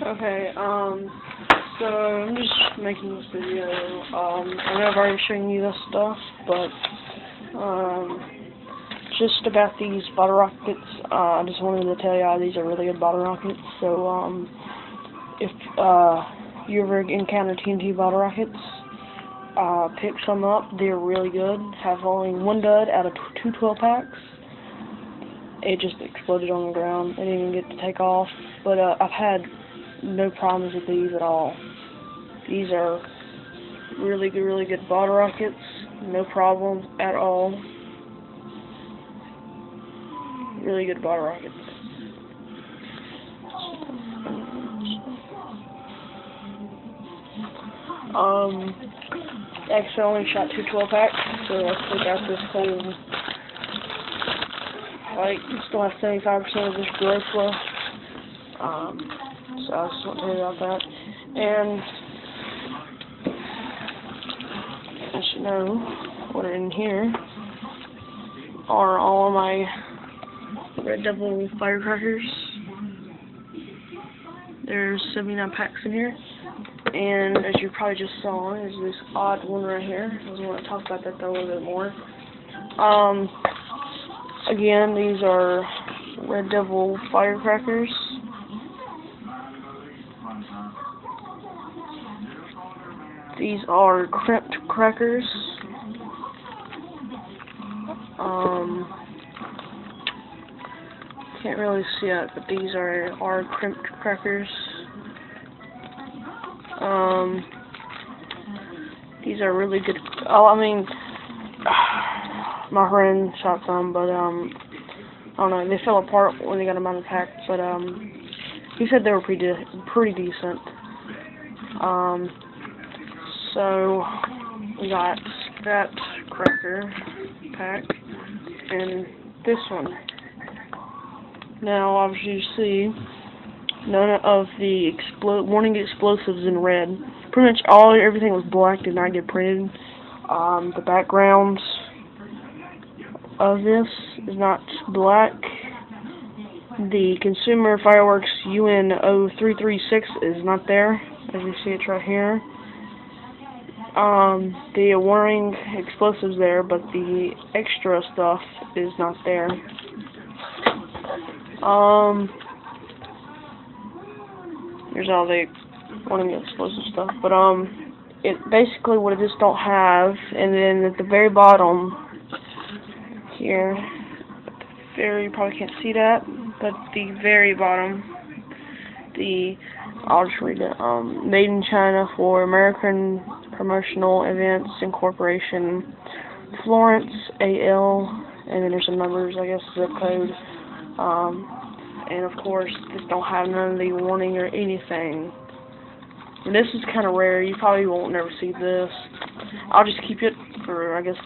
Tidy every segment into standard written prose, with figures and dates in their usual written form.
Okay, so I'm just making this video. I know I've already shown you this stuff, but, just about these bottle rockets, I just wanted to tell y'all these are really good bottle rockets. So, if, you ever encounter TNT bottle rockets, pick some up. They're really good. Have only one dud out of two 12-packs. It just exploded on the ground. I didn't even get to take off. But I've had no problems with these at all. These are really good bottle rockets. No problems at all. Really good bottle rockets. Actually, I only shot two 12-packs, so let's take out this whole. Like, still have 75% of this growth left. So I just want to tell you about that. And as you know, what are in here are all of my Red Devil firecrackers. There's 79 packs in here. And as you probably just saw, is this odd one right here. I was going to talk about that though a little bit more. Again, these are Red Devil firecrackers. These are crimped crackers. Can't really see it, but these are crimped crackers. These are really good. Oh, I mean, my friend shot some, but I don't know. They fell apart when they got them out of the pack, but he said they were pretty decent. So we got that cracker pack and this one. Now, obviously, you see none of the warning explosives in red. Pretty much everything was black, did not get printed. The backgrounds of this is not black. The Consumer Fireworks UN 0336 is not there, as you see it right here. The warning explosives there, but the extra stuff is not there. Here's all the warning explosive stuff, but it basically what it just don't have, and then at the very bottom here, you probably can't see that, but the very bottom, I'll just read it. Made in China for American Promotional Events Incorporation, Florence, AL, and then there's some numbers, I guess, zip code. And of course, this don't have none of the warning or anything. And this is kind of rare. You probably won't never see this. I'll just keep it for, I guess,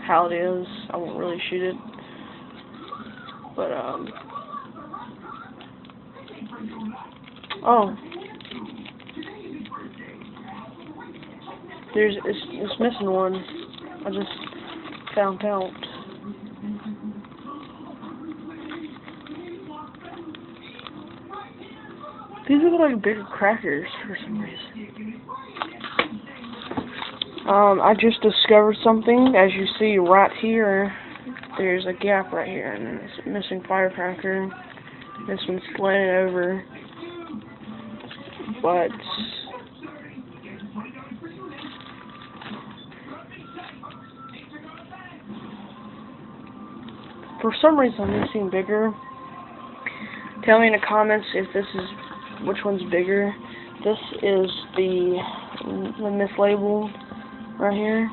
how it is. I won't really shoot it. But, oh. It's missing one. I just found out. These look like bigger crackers for some reason. I just discovered something. As you see right here, there's a gap right here, and it's a missing firecracker. This one's slanted over, but for some reason I'm missing bigger. Tell me in the comments if this is which one's bigger. This is the mislabeled right here.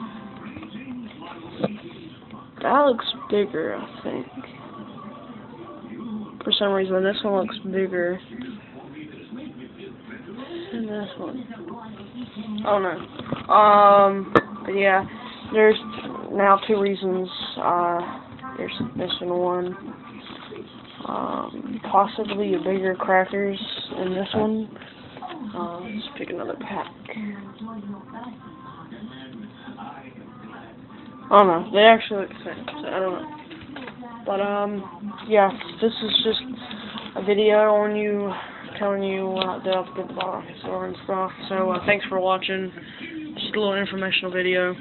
That looks bigger, I think. For some reason, this one looks bigger than this one. Oh no. But yeah, there's now two reasons. There's missing one. Possibly a bigger crackers in this one. Let's pick another pack. I don't know. They actually look the same, so I don't know. But, yeah, this is just a video on you telling you that I've been to the bottle rocket store and stuff. So thanks for watching. Just a little informational video.